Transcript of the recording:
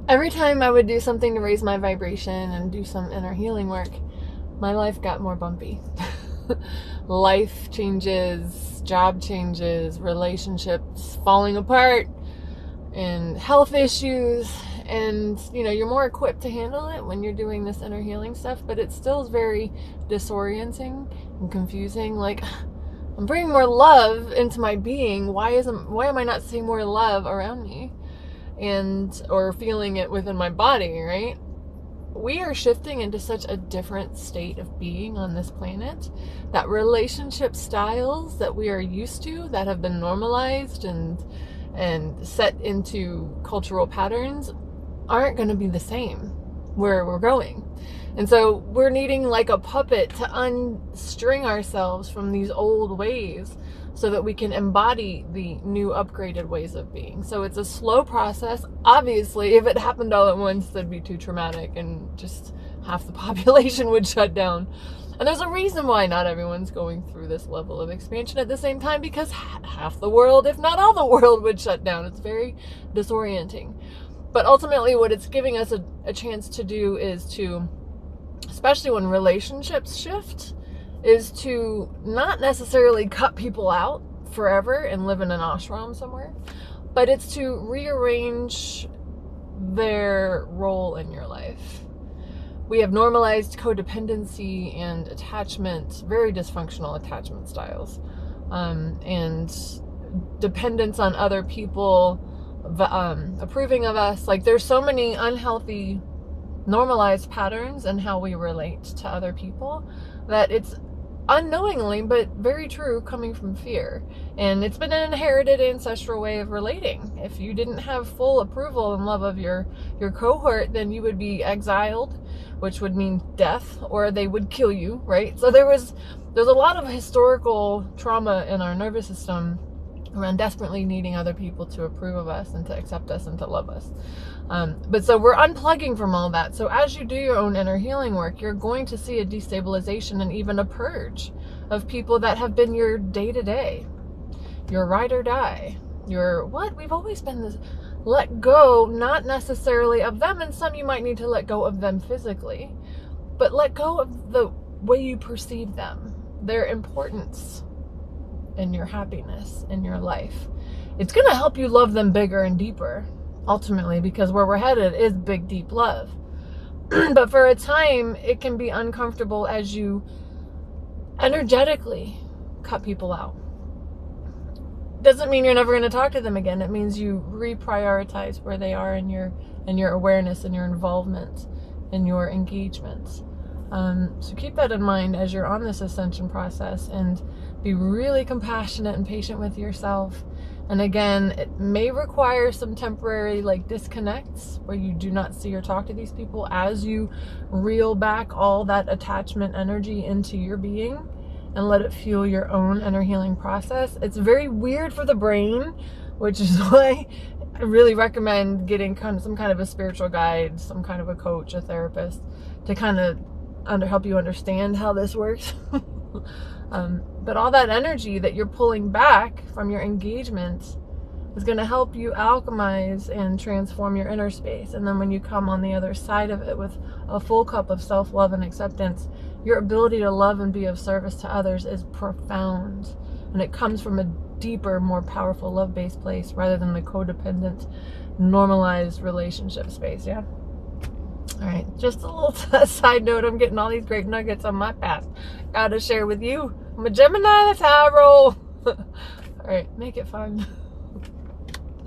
every time I would do something to raise my vibration and do some inner healing work, my life got more bumpy. Life changes, job changes, relationships falling apart, and health issues. And, you're more equipped to handle it when you're doing this inner healing stuff, but it still is very disorienting and confusing. Like, I'm bringing more love into my being. Why am I not seeing more love around me? Or feeling it within my body, right? We are shifting into such a different state of being on this planet that relationship styles that we are used to, that have been normalized and set into cultural patterns, aren't going to be the same where we're going. And so we're needing like a puppet to unstring ourselves from these old ways so that we can embody the new upgraded ways of being. So it's a slow process. Obviously, if it happened all at once, that'd be too traumatic and just half the population would shut down. And there's a reason why not everyone's going through this level of expansion at the same time, because half the world, if not all the world, would shut down. It's very disorienting. But ultimately, what it's giving us a chance to do is to, especially when relationships shift, is to not necessarily cut people out forever and live in an ashram somewhere, but it's to rearrange their role in your life. We have normalized codependency and attachment, very dysfunctional attachment styles, and dependence on other people approving of us. Like, there's so many unhealthy normalized patterns in how we relate to other people that it's unknowingly but very true coming from fear. And it's been an inherited ancestral way of relating. If you didn't have full approval and love of your cohort, then you would be exiled, which would mean death, or they would kill you, right? So there's a lot of historical trauma in our nervous system around desperately needing other people to approve of us and to accept us and to love us. But so we're unplugging from all that. So as you do your own inner healing work, you're going to see a destabilization and even a purge of people that have been your day-to-day, your ride or die, we've always been this. Let go, not necessarily of them, and some you might need to let go of them physically, but let go of the way you perceive them, their importance in your happiness, in your life. It's going to help you love them bigger and deeper, ultimately, because where we're headed is big, deep love. But for a time, it can be uncomfortable as you energetically cut people out. Doesn't mean you're never going to talk to them again. It means you reprioritize where they are in your awareness and your involvement and your engagement. So keep that in mind as you're on this ascension process, and be really compassionate and patient with yourself. And again, it may require some temporary disconnects where you do not see or talk to these people as you reel back all that attachment energy into your being and let it fuel your own inner healing process. It's very weird for the brain, which is why I really recommend getting some kind of a spiritual guide, some kind of a coach, a therapist, to kind of help you understand how this works. But all that energy that you're pulling back from your engagement is going to help you alchemize and transform your inner space. And then when you come on the other side of it with a full cup of self-love and acceptance, your ability to love and be of service to others is profound. And it comes from a deeper, more powerful love-based place rather than the codependent, normalized relationship space, yeah? All right, just a little side note. I'm getting all these great nuggets on my path. Gotta share with you. I'm a Gemini, that's how I roll. All right, make it fun.